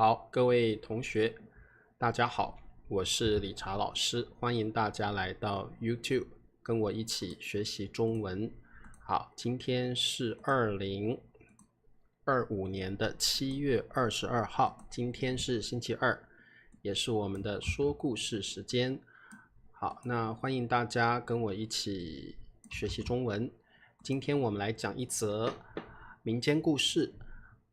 好，各位同学，大家好，我是理查老师，欢迎大家来到 YouTube 跟我一起学习中文。好，今天是2025年的7月22号，今天是星期二，也是我们的说故事时间。好，那欢迎大家跟我一起学习中文。今天我们来讲一则民间故事，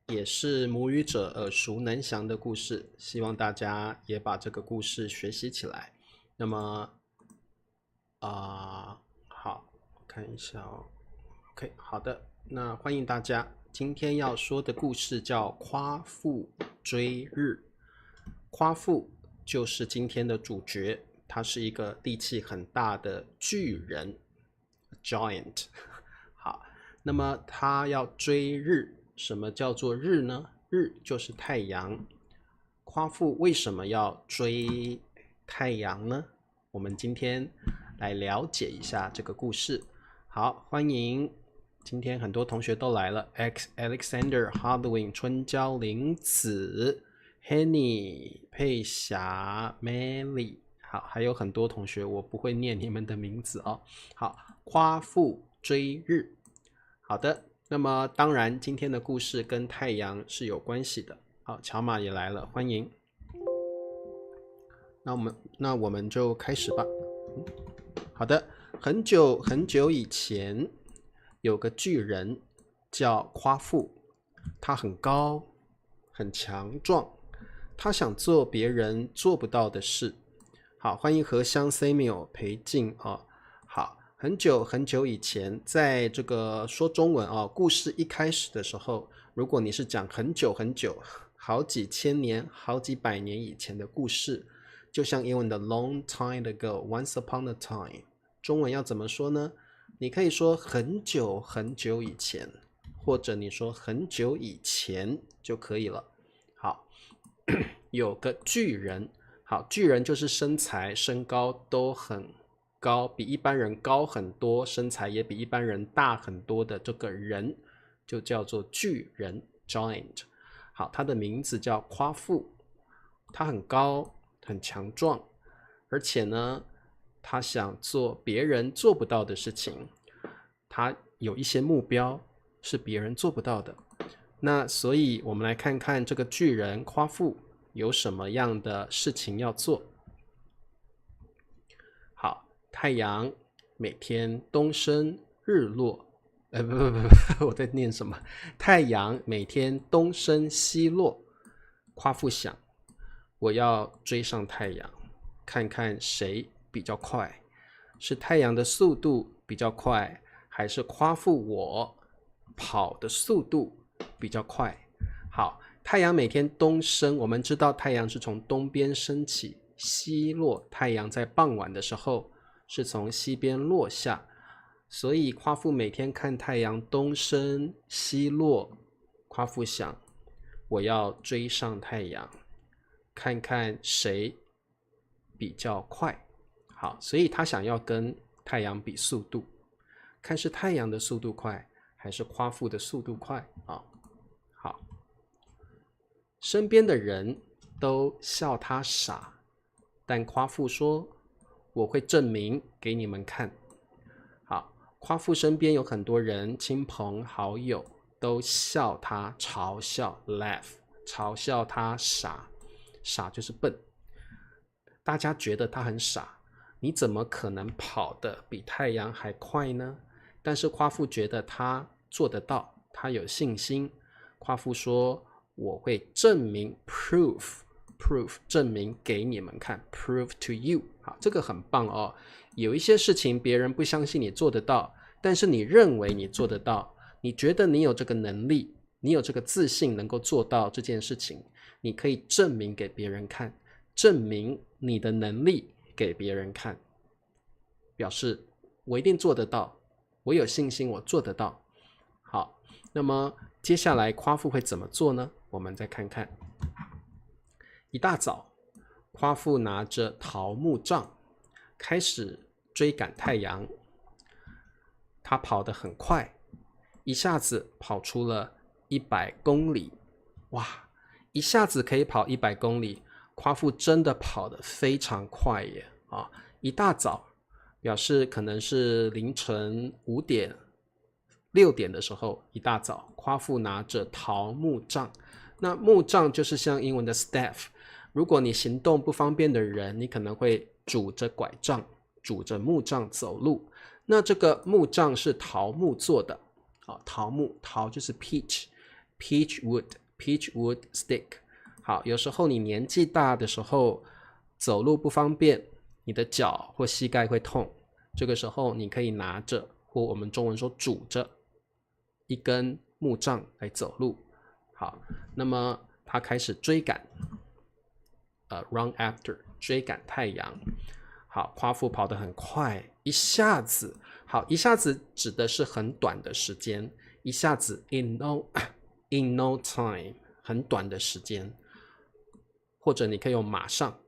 也是母语者耳熟能详的故事，希望大家也把这个故事学习起来。那么好，看一下哦。OK， 好的，那欢迎大家。今天要说的故事叫夸父追日。夸父就是今天的主角，他是一个力气很大的巨人 ，giant。好，那么他要追日。什么叫做日呢？日就是太阳。夸父为什么要追太阳呢？我们今天来了解一下这个故事。好，欢迎，今天很多同学都来了 ：Alexander、Hardwin、春娇、林子、Henny、佩霞、Melly。好，还有很多同学我不会念你们的名字哦。好，夸父追日。好的。那么当然今天的故事跟太阳是有关系的。好，乔玛也来了，欢迎。那我们就开始吧。好的，很久很久以前有个巨人叫夸父，他很高很强壮，他想做别人做不到的事。好，欢迎荷香 Samuel 裴静啊。好，很久很久以前，在这个说中文啊，故事一开始的时候，如果你是讲很久很久，好几千年、好几百年以前的故事，就像英文的 long time ago、once upon a time， 中文要怎么说呢？你可以说很久很久以前，或者你说很久以前就可以了。好，有个巨人。好，巨人就是身材身高都很高，比一般人高很多，身材也比一般人大很多的这个人就叫做巨人 giant。 好，他的名字叫夸父，他很高很强壮，而且呢他想做别人做不到的事情，他有一些目标是别人做不到的。那所以我们来看看这个巨人夸父有什么样的事情要做。好，太阳每天东升日落，不，我在念什么？太阳每天东升西落。夸父想，我要追上太阳，看看谁比较快，是太阳的速度比较快，还是夸父我跑的速度比较快？好，太阳每天东升，我们知道太阳是从东边升起，西落，太阳在傍晚的时候是从西边落下，所以夸父每天看太阳东升西落。夸父想，我要追上太阳，看看谁比较快。好，所以他想要跟太阳比速度，看是太阳的速度快还是夸父的速度快啊？好，身边的人都笑他傻，但夸父说，我会证明给你们看。好，夸父身边有很多人，亲朋好友都笑他，嘲笑 laugh， 嘲笑他傻，傻就是笨。大家觉得他很傻，你怎么可能跑得比太阳还快呢？但是夸父觉得他做得到，他有信心。夸父说，我会证明 proof 证明给你们看 prove to you。 好，这个很棒哦。有一些事情别人不相信你做得到，但是你认为你做得到，你觉得你有这个能力，你有这个自信能够做到这件事情，你可以证明给别人看，证明你的能力给别人看，表示我一定做得到，我有信心我做得到。好，那么接下来夸父会怎么做呢？我们再看看。一大早，夸父拿着桃木杖开始追赶太阳。他跑得很快，一下子跑出了100公里。哇一下子可以跑100公里，夸父真的跑得非常快耶啊！一大早表示可能是凌晨5点、6点的时候，一大早，夸父拿着桃木杖。那木杖就是像英文的 staff， 如果你行动不方便的人，你可能会拄着拐杖、拄着木杖走路。那这个木杖是桃木做的，桃木，桃就是 peach wood stick。好，有时候你年纪大的时候走路不方便，你的脚或膝盖会痛，这个时候你可以拿着，或我们中文说拄着一根木杖来走路。好，那么他开始追赶，run after， 追赶太阳。好，夸父跑得很快，一下子，好，一下子指的是很短的时间，一下子 in no time， 很短的时间，或者你可以用马上，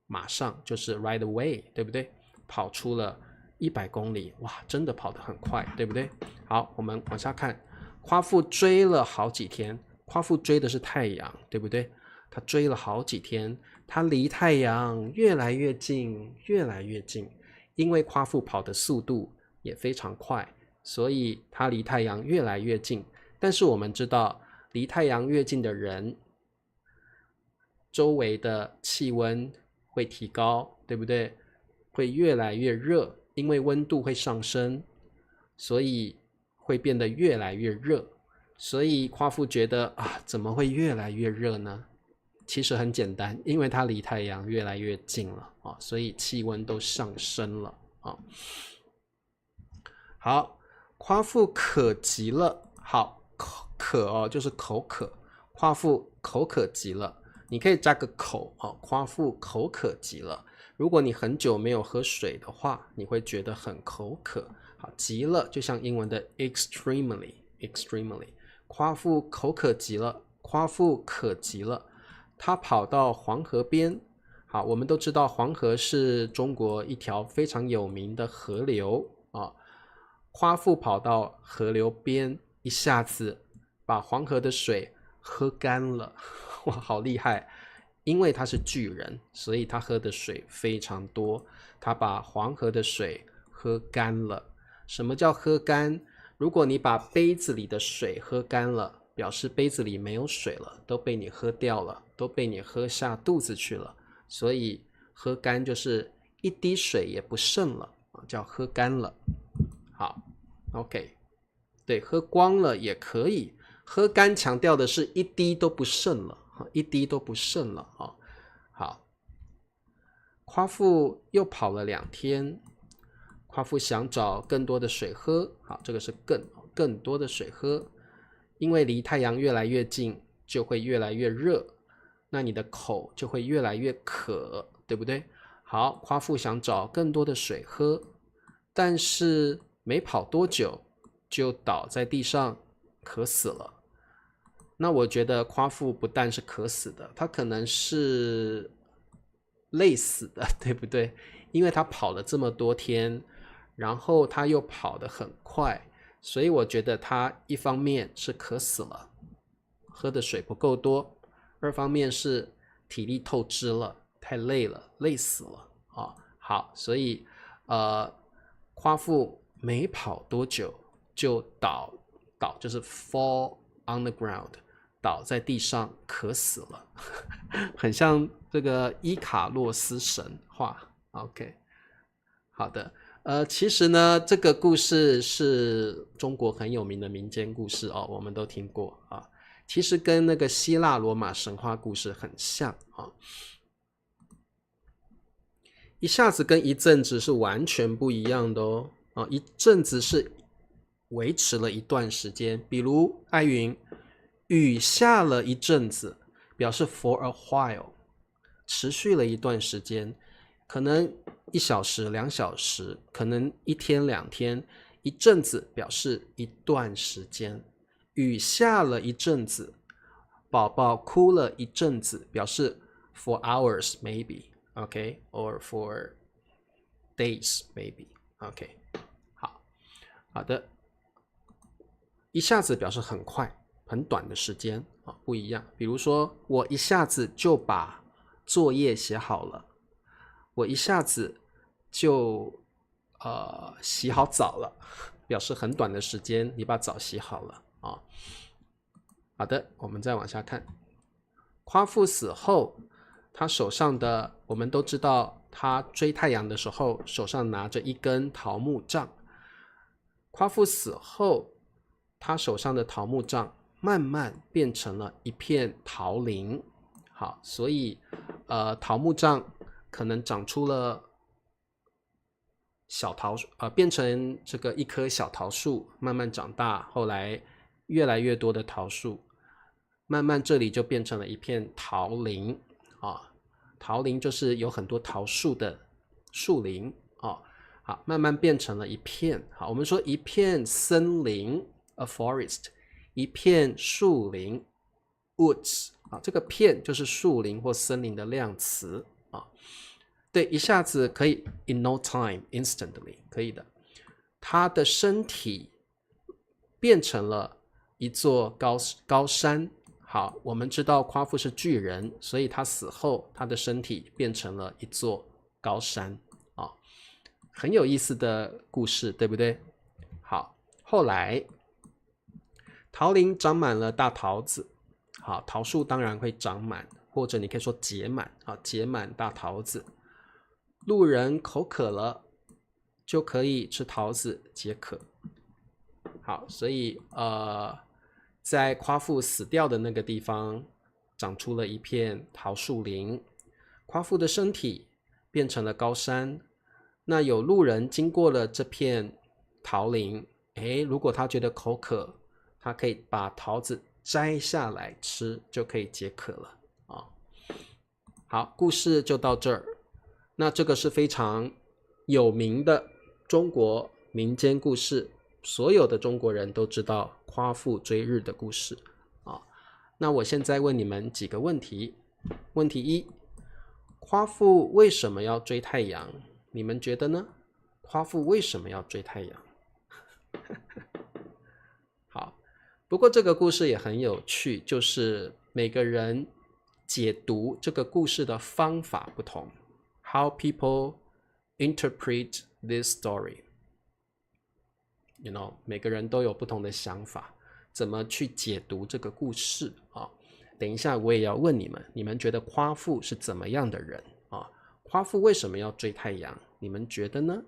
马上就是 right away， 对不对？跑出了100公里，哇，真的跑得很快，对不对？好，我们往下看，夸父追了好几天。夸父追的是太阳，对不对？他追了好几天，他离太阳越来越近，越来越近。因为夸父跑的速度也非常快，所以他离太阳越来越近。但是我们知道，离太阳越近的人，周围的气温会提高，对不对？会越来越热，因为温度会上升，所以会变得越来越热。所以夸父觉得怎么会越来越热呢？其实很简单，因为它离太阳越来越近了所以气温都上升了好，夸父渴极了。好，渴就是口渴，夸父口渴极了，你可以加个口夸父口渴极了。如果你很久没有喝水的话，你会觉得很口渴。好，极了就像英文的 extremely。夸父口渴极了，夸父渴极了，他跑到黄河边。好，我们都知道黄河是中国一条非常有名的河流夸父跑到河流边，一下子把黄河的水喝干了。哇，好厉害！因为他是巨人，所以他喝的水非常多，他把黄河的水喝干了。什么叫喝干？如果你把杯子里的水喝干了，表示杯子里没有水了，都被你喝掉了，都被你喝下肚子去了。所以喝干就是一滴水也不剩了，叫喝干了。好 ，OK， 对，喝光了也可以，喝干强调的是一滴都不剩了，一滴都不剩了好，夸父又跑了2天。夸父想找更多的水喝，好，这个是更多的水喝，因为离太阳越来越近，就会越来越热，那你的口就会越来越渴，对不对？好，夸父想找更多的水喝，但是没跑多久就倒在地上渴死了。那我觉得夸父不但是渴死的，他可能是累死的，对不对？因为他跑了这么多天，然后他又跑得很快，所以我觉得他一方面是渴死了，喝的水不够多；二方面是体力透支了，太累了，累死了好，所以夸父没跑多久就倒就是 fall on the ground， 倒在地上渴死了，很像这个伊卡洛斯神话。OK， 好的。其实呢，这个故事是中国很有名的民间故事我们都听过其实跟那个希腊罗马神话故事很像一下子跟一阵子是完全不一样的一阵子是维持了一段时间，比如艾云，雨下了一阵子，表示 for a while， 持续了一段时间，可能1小时、2小时，可能1天、2天，一阵子表示一段时间。雨下了一阵子，宝宝哭了一阵子，表示 for hours maybe，OK， or for days maybe，OK， 好的，一下子表示很快、很短的时间不一样。比如说，我一下子就把作业写好了，我一下子就洗好澡了，表示很短的时间你把澡洗好了啊。好的，我们再往下看。夸父死后，他手上的，我们都知道，他追太阳的时候手上拿着一根桃木杖。夸父死后，他手上的桃木杖慢慢变成了一片桃林。好，所以桃木杖可能长出了小桃变成这个一棵小桃树，慢慢长大，后来越来越多的桃树，慢慢这里就变成了一片桃林啊。桃林就是有很多桃树的树林啊。好，慢慢变成了一片。好，我们说一片森林 ，a forest， 一片树林 ，woods。啊，这个片就是树林或森林的量词啊。对，一下子可以 in no time instantly 可以的。他的身体变成了一座高山。好，我们知道夸父是巨人，所以他死后，他的身体变成了一座高山啊。很有意思的故事，对不对？好，后来桃林长满了大桃子。好，桃树当然会长满，或者你可以说结满啊，结满大桃子。路人口渴了，就可以吃桃子解渴。好，所以在夸父死掉的那个地方，长出了一片桃树林。夸父的身体变成了高山。那有路人经过了这片桃林，如果他觉得口渴，他可以把桃子摘下来吃，就可以解渴了啊。好，故事就到这儿。那这个是非常有名的中国民间故事，所有的中国人都知道夸父追日的故事啊。那我现在问你们几个问题。问题一，夸父为什么要追太阳？你们觉得呢？夸父为什么要追太阳？好，不过这个故事也很有趣，就是每个人解读这个故事的方法不同。How people interpret this story. You know, 每个人都有不同的想法，怎么去解读这个故事啊？等一下我也要问你们，你们觉得夸父是怎么样的人啊？夸父为什么要追太阳？你们觉得呢？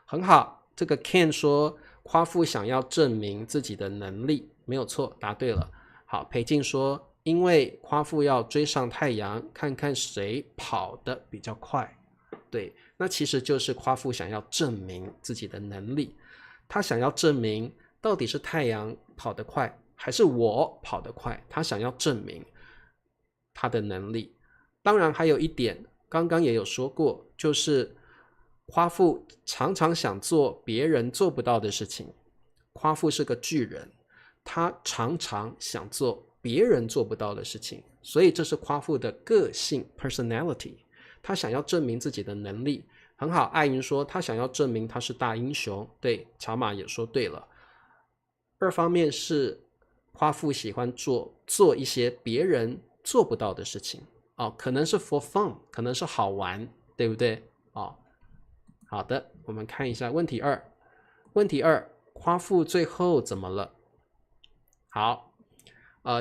很好，这个 Ken 说夸父想要证明自己的能力，没有错，答对了。好，裴静说因为夸父要追上太阳，看看谁跑得比较快。对，那其实就是夸父想要证明自己的能力，他想要证明到底是太阳跑得快还是我跑得快，他想要证明他的能力。当然还有一点刚刚也有说过，就是夸父常常想做别人做不到的事情。夸父是个巨人，他常常想做别人做不到的事情，所以这是夸父的个性 personality。 他想要证明自己的能力。很好，艾云说他想要证明他是大英雄。对，乔玛也说对了。二方面是夸父喜欢做一些别人做不到的事情可能是 for fun， 可能是好玩，对不对好的，我们看一下问题二。问题二，夸父最后怎么了？好，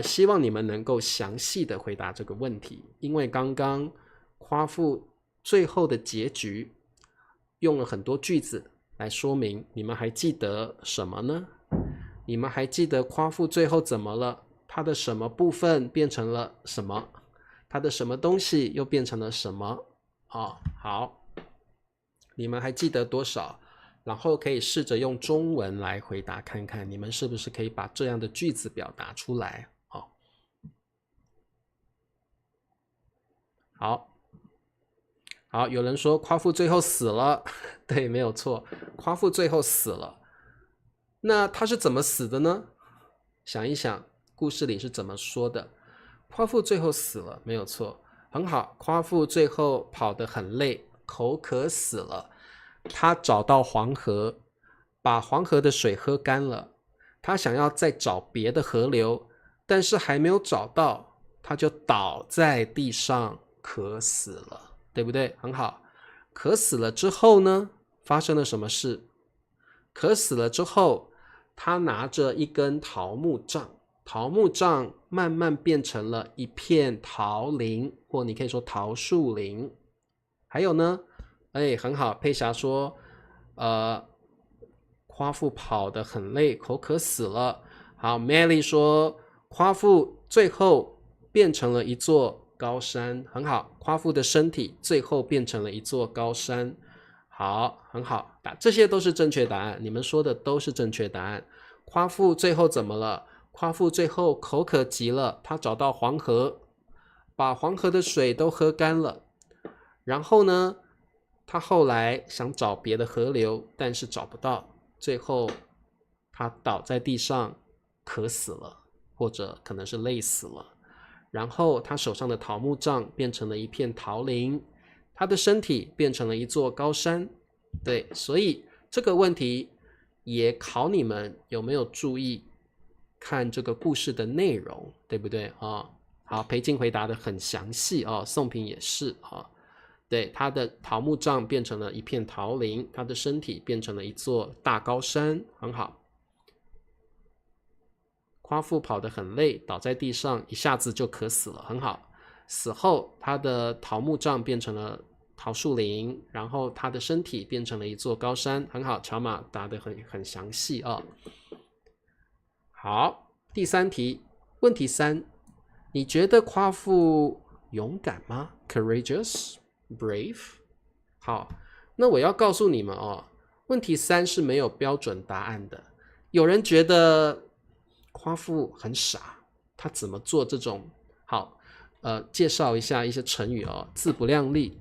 希望你们能够详细的回答这个问题，因为刚刚夸父最后的结局用了很多句子来说明，你们还记得什么呢？你们还记得夸父最后怎么了？他的什么部分变成了什么？他的什么东西又变成了什么？好，你们还记得多少？然后可以试着用中文来回答看看，你们是不是可以把这样的句子表达出来。好，有人说夸父最后死了。对，没有错，夸父最后死了。那他是怎么死的呢？想一想故事里是怎么说的。夸父最后死了，没有错，很好。夸父最后跑得很累，口渴死了。他找到黄河，把黄河的水喝干了。他想要再找别的河流，但是还没有找到，他就倒在地上渴死了，对不对？很好。渴死了之后呢，发生了什么事？渴死了之后，他拿着一根桃木杖，桃木杖慢慢变成了一片桃林，或你可以说桃树林。还有呢，很好，佩霞说，夸父跑得很累，口渴死了。好 ，Melly 说，夸父最后变成了一座高山，很好，夸父的身体最后变成了一座高山。好，很好，这些都是正确答案，你们说的都是正确答案。夸父最后怎么了？夸父最后口渴极了，他找到黄河，把黄河的水都喝干了。然后呢，他后来想找别的河流，但是找不到，最后他倒在地上渴死了，或者可能是累死了。然后他手上的桃木杖变成了一片桃林，他的身体变成了一座高山。对，所以这个问题也考你们有没有注意看这个故事的内容，对不对啊？好，裴静回答的很详细啊，宋平也是啊。对，他的桃木杖变成了一片桃林，他的身体变成了一座大高山，很好。夸父跑得很累，倒在地上，一下子就渴死了，很好。死后，他的桃木杖变成了桃树林，然后他的身体变成了一座高山，很好。乔马答得很详细啊。好，第三题，问题3，你觉得夸父勇敢吗 ？Courageous。Brave。好，那我要告诉你们哦，问题3是没有标准答案的。有人觉得夸父很傻，他怎么做这种好？介绍一下一些成语哦，自不量力。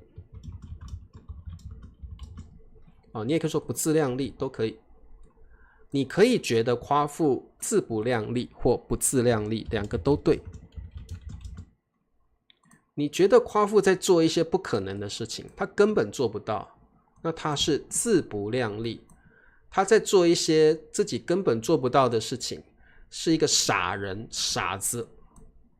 你也可以说不自量力，都可以。你可以觉得夸父自不量力或不自量力，两个都对。你觉得夸父在做一些不可能的事情，他根本做不到，那他是自不量力。他在做一些自己根本做不到的事情，是一个傻人、傻子。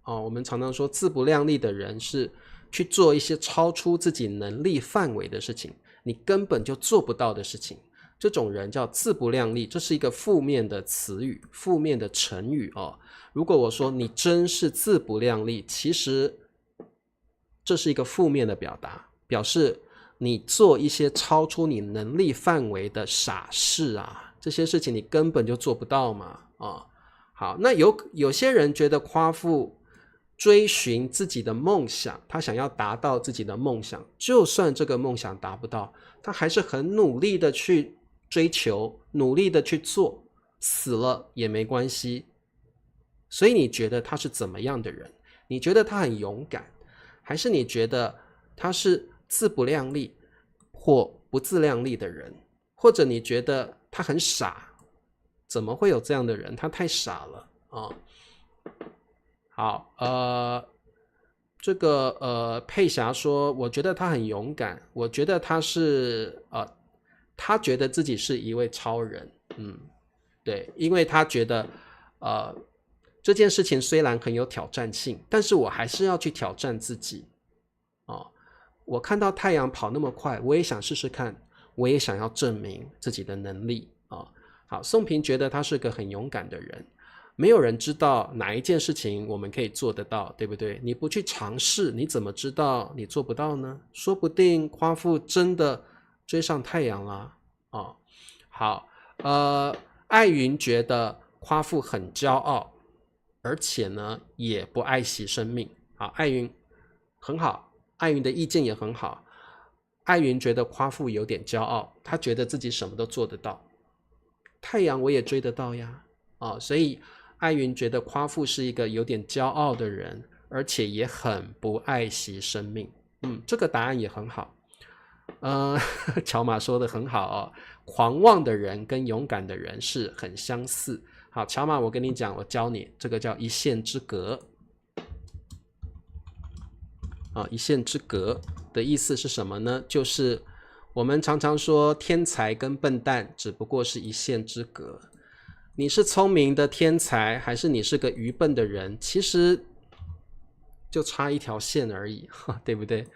我们常常说自不量力的人是去做一些超出自己能力范围的事情，你根本就做不到的事情，这种人叫自不量力，这是一个负面的词语，负面的成语哦。如果我说你真是自不量力，其实这是一个负面的表达，表示你做一些超出你能力范围的傻事啊，这些事情你根本就做不到嘛。好，那有些人觉得夸父追寻自己的梦想，他想要达到自己的梦想，就算这个梦想达不到，他还是很努力的去追求，努力的去做，死了也没关系。所以你觉得他是怎么样的人？你觉得他很勇敢，还是你觉得他是自不量力或不自量力的人？或者你觉得他很傻？怎么会有这样的人？他太傻了啊！好，这个佩霞说，我觉得他很勇敢，我觉得他是他觉得自己是一位超人，对，因为他觉得这件事情虽然很有挑战性，但是我还是要去挑战自己。我看到太阳跑那么快，我也想试试看，我也想要证明自己的能力好，宋平觉得他是个很勇敢的人。没有人知道哪一件事情我们可以做得到，对不对？你不去尝试，你怎么知道你做不到呢？说不定夸父真的追上太阳了好，艾云觉得夸父很骄傲，而且呢也不爱惜生命。好，艾云很好，艾云的意见也很好。艾云觉得夸父有点骄傲，他觉得自己什么都做得到。太阳我也追得到呀，所以艾云觉得夸父是一个有点骄傲的人，而且也很不爱惜生命。这个答案也很好。乔马说的很好狂妄的人跟勇敢的人是很相似。好，乔马，我跟你讲，我教你，这个叫一线之隔。一线之隔的意思是什么呢？就是我们常常说天才跟笨蛋只不过是一线之隔。你是聪明的天才，还是你是个愚笨的人，其实就差一条线而已，对不对？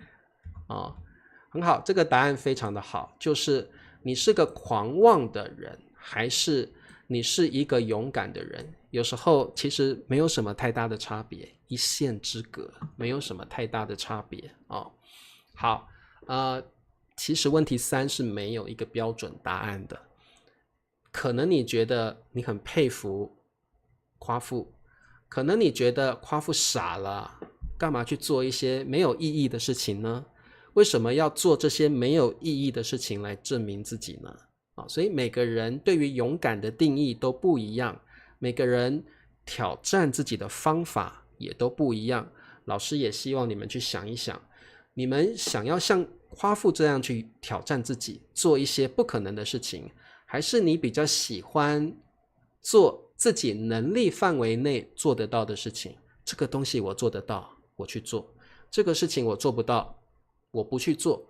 很好，这个答案非常的好，就是你是个狂妄的人，还是你是一个勇敢的人，有时候其实没有什么太大的差别，一线之隔，没有什么太大的差别好，其实问题3是没有一个标准答案的。可能你觉得你很佩服夸父，可能你觉得夸父傻了，干嘛去做一些没有意义的事情呢？为什么要做这些没有意义的事情来证明自己呢？所以每个人对于勇敢的定义都不一样，每个人挑战自己的方法也都不一样。老师也希望你们去想一想，你们想要像夸父这样去挑战自己，做一些不可能的事情，还是你比较喜欢做自己能力范围内做得到的事情？这个东西我做得到，我去做；这个事情我做不到，我不去做。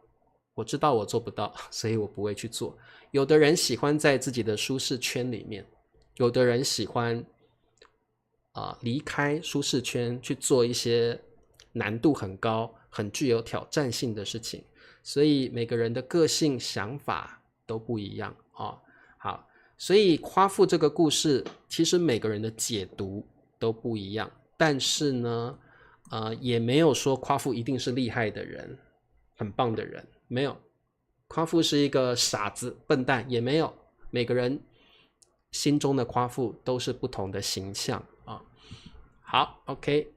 我知道我做不到，所以我不会去做。有的人喜欢在自己的舒适圈里面，有的人喜欢离开舒适圈去做一些难度很高、很具有挑战性的事情。所以每个人的个性、想法都不一样好，所以夸父这个故事，其实每个人的解读都不一样。但是呢，也没有说夸父一定是厉害的人、很棒的人，没有。夸父是一个傻子、笨蛋，也没有。每个人心中的夸父都是不同的形象好 ，OK，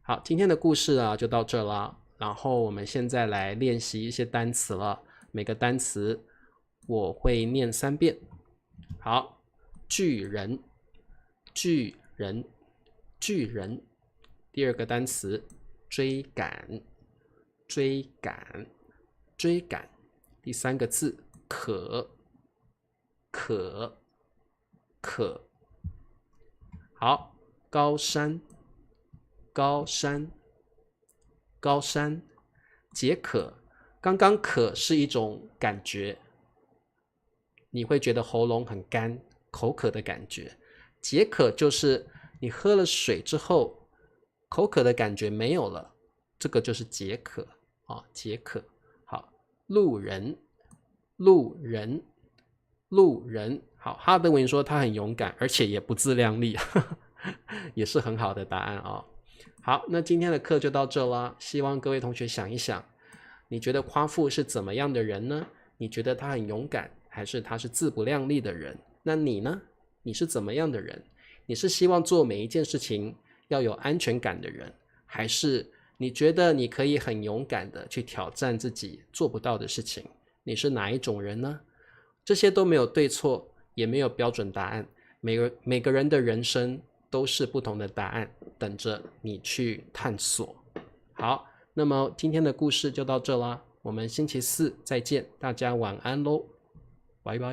好，今天的故事就到这了。然后我们现在来练习一些单词了，每个单词我会念3遍。好，巨人，巨人，巨人。第2个单词，追赶，追赶，追赶。第3个字，可，可，可。好，高山，高山，高山。解渴，刚刚渴是一种感觉，你会觉得喉咙很干，口渴的感觉。解渴就是你喝了水之后，口渴的感觉没有了，这个就是解渴解渴。好，路人，路人，路人。好，哈德文说他很勇敢，而且也不自量力，也是很好的答案好，那今天的课就到这了，希望各位同学想一想，你觉得夸父是怎么样的人呢？你觉得他很勇敢，还是他是自不量力的人？那你呢？你是怎么样的人？你是希望做每一件事情要有安全感的人，还是你觉得你可以很勇敢的去挑战自己做不到的事情？你是哪一种人呢？这些都没有对错，也没有标准答案，每个人的人生都是不同的答案，等着你去探索。好，那么今天的故事就到这啦，我们星期4再见，大家晚安咯，拜拜。